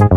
Good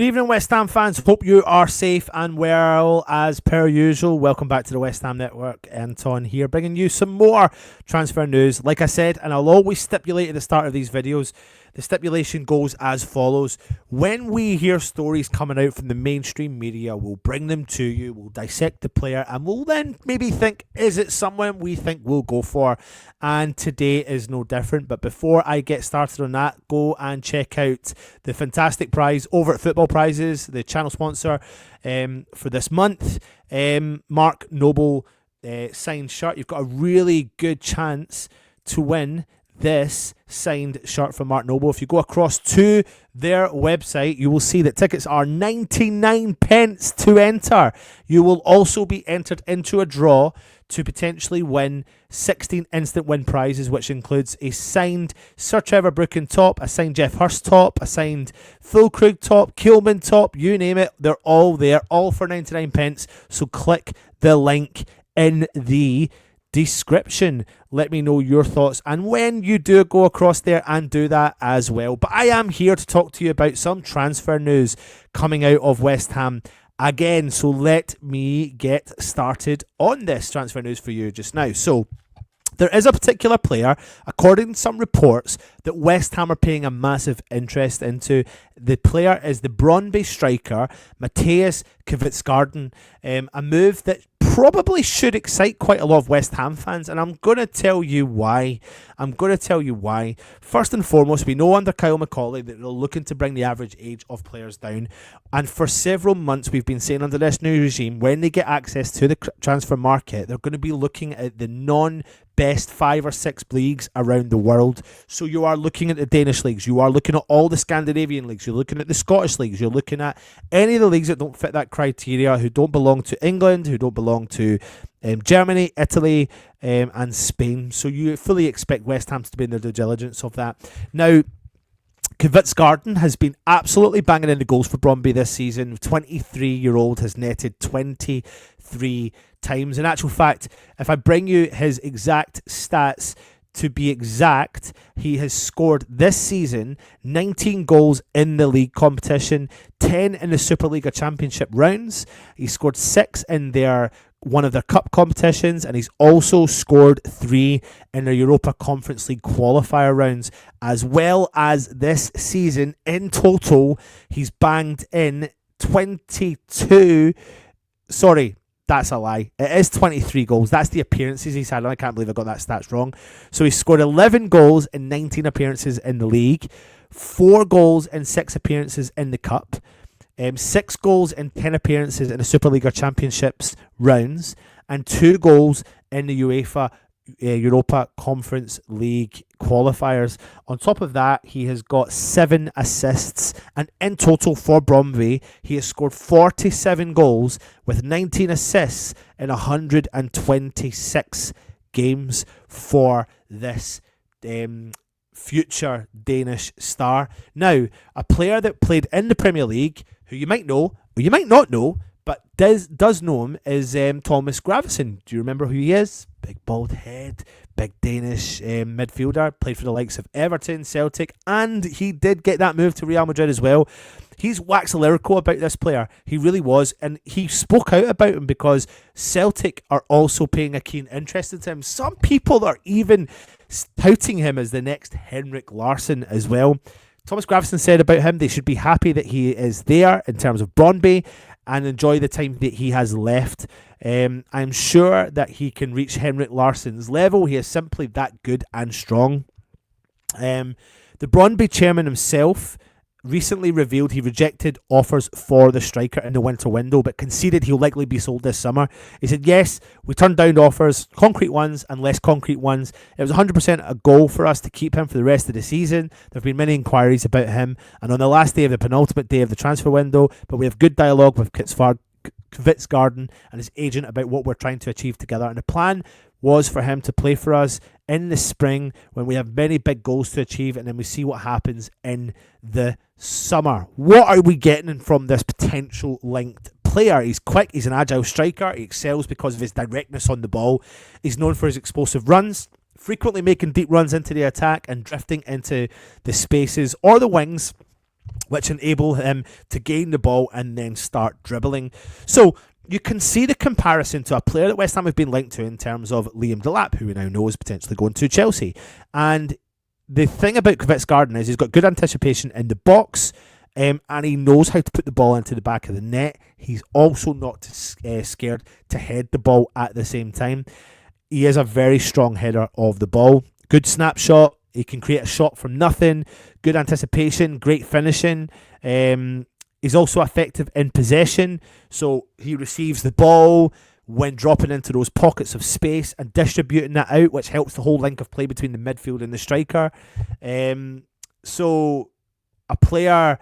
evening, West Ham fans. Hope you are safe and well as per usual. Welcome back to the West Ham Network. Anton here, bringing you some more transfer news. Like I said, and I'll always stipulate at the start of these videos, the stipulation goes as follows. When we hear stories coming out from the mainstream media, we'll bring them to you, we'll dissect the player, and we'll then maybe think, is it someone we think we'll go for? And today is no different. But before I get started on that, go and check out the fantastic prize over at Football Prizes, the channel sponsor for this month. Mark Noble signed shirt. You've got a really good chance to win this signed shirt from Mark Noble. If you go across to their website, you will see that tickets are 99 pence to enter. You will also be entered into a draw to potentially win 16 instant win prizes, which includes a signed Sir Trevor Brooken top, a signed Jeff Hurst top, a signed Fulkrug top, Keelman top, you name it. They're all there, all for 99 pence. So click the link in the description. Let me know your thoughts and when you do go across there and do that as well. But I am here to talk to you about some transfer news coming out of West Ham again. So let me get started on this transfer news for you just now. So there is a particular player, according to some reports, that West Ham are paying a massive interest into. The player is the Brøndby striker, Mathias Kvistgaarden, a move that probably should excite quite a lot of West Ham fans, and I'm going to tell you why. First and foremost, we know under Kyle McCauley that they're looking to bring the average age of players down, and for several months we've been saying under this new regime, when they get access to the transfer market, they're going to be looking at the non-best 5 or 6 leagues around the world. So you are looking at the Danish leagues, you are looking at all the Scandinavian leagues, you're looking at the Scottish leagues, you're looking at any of the leagues that don't fit that criteria, who don't belong to England, who don't belong to Germany, Italy, and Spain. So you fully expect West Ham to be in their due diligence of that. Now, Kvistgaarden has been absolutely banging in the goals for Brøndby this season. 23-year-old has netted 23 times. In actual fact, if I bring you his exact stats, to be exact, he has scored this season 19 goals in the league competition, 10 in the Superliga Championship rounds. He scored 6 in one of their cup competitions, and he's also scored 3 in their Europa Conference League qualifier rounds, as well as this season in total he's banged in 22. Sorry, that's a lie. It is 23 goals. That's the appearances he's had. I can't believe I got that stats wrong. So he scored 11 goals in 19 appearances in the league, 4 goals in 6 appearances in the cup, 6 goals in 10 appearances in the Superliga Championships rounds, and 2 goals in the UEFA Europa Conference League qualifiers. On top of that, he has got 7 assists, and in total for Brøndby, he has scored 47 goals with 19 assists in 126 games for this future Danish star. Now, a player that played in the Premier League, who you might know, or you might not know, but does know him, is Thomas Gravesen. Do you remember who he is? Big bald head, big Danish midfielder, played for the likes of Everton, Celtic, and he did get that move to Real Madrid as well. He's waxed lyrical about this player. He really was, and he spoke out about him because Celtic are also paying a keen interest in him. Some people are even touting him as the next Henrik Larsson as well. Thomas Gravesen said about him, they should be happy that he is there in terms of Brøndby and enjoy the time that he has left. I'm sure that he can reach Henrik Larsson's level. He is simply that good and strong. The Brøndby chairman himself recently revealed he rejected offers for the striker in the winter window, but conceded he'll likely be sold this summer. He said, yes, we turned down offers, concrete ones and less concrete ones. It was 100% a goal for us to keep him for the rest of the season. There have been many inquiries about him, and on the last day of the penultimate day of the transfer window, but we have good dialogue with Kvistgaarden and his agent about what we're trying to achieve together, and the plan was for him to play for us in the spring when we have many big goals to achieve, and then we see what happens in the summer. What are we getting from this potential linked player? He's quick, he's an agile striker, he excels because of his directness on the ball. He's known for his explosive runs, frequently making deep runs into the attack and drifting into the spaces or the wings, which enable him to gain the ball and then start dribbling. So you can see the comparison to a player that West Ham have been linked to in terms of Liam Delap, who we now know is potentially going to Chelsea. And the thing about Kvistgaarden is he's got good anticipation in the box, and he knows how to put the ball into the back of the net. He's also not scared to head the ball at the same time. He is a very strong header of the ball. Good snapshot. He can create a shot from nothing. Good anticipation. Great finishing. He's also effective in possession. So he receives the ball when dropping into those pockets of space and distributing that out, which helps the whole link of play between the midfield and the striker. So a player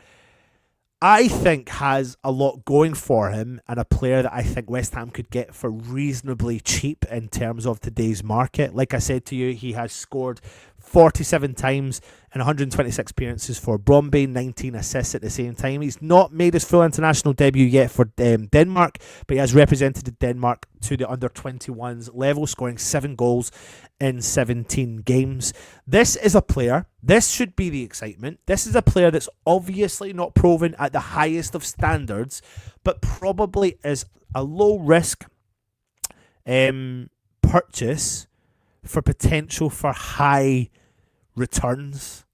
I think has a lot going for him, and a player that I think West Ham could get for reasonably cheap in terms of today's market. Like I said to you, he has scored 47 times in 126 appearances for Brøndby, 19 assists at the same time. He's not made his full international debut yet for Denmark, but he has represented Denmark to the under-21s level, scoring 7 goals in 17 games. This is a player, this should be the excitement. This is a player that's obviously not proven at the highest of standards, but probably is a low-risk purchase for potential for high returns.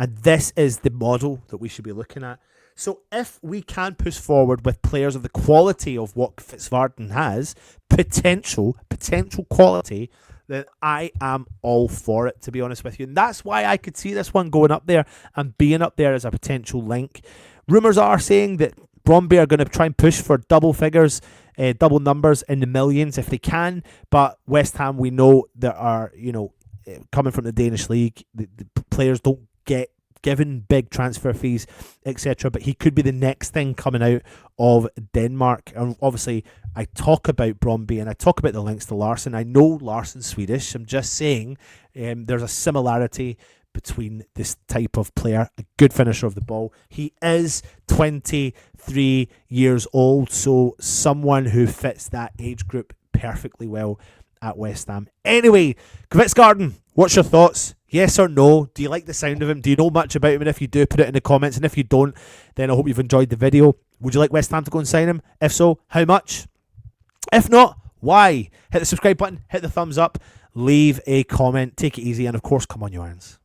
And this is the model that we should be looking at. So if we can push forward with players of the quality of what Kvistgaarden has, potential quality, then I am all for it, to be honest with you. And that's why I could see this one going up there and being up there as a potential link. Rumours are saying that Brøndby are going to try and push for double figures, double numbers in the millions if they can. But West Ham, we know there are, coming from the Danish league, the players don't get given big transfer fees, etc. But he could be the next thing coming out of Denmark. And obviously, I talk about Brøndby and I talk about the links to Larsen. I know Larsen's Swedish. I'm just saying there's a similarity between this type of player, a good finisher of the ball. He is 23 years old, so someone who fits that age group perfectly well at West Ham. Anyway, Kvistgaarden, what's your thoughts? Yes or no? Do you like the sound of him? Do you know much about him? And if you do, put it in the comments. And if you don't, then I hope you've enjoyed the video. Would you like West Ham to go and sign him? If so, how much? If not, why? Hit the subscribe button, hit the thumbs up, leave a comment, take it easy, and of course, come on, you irons.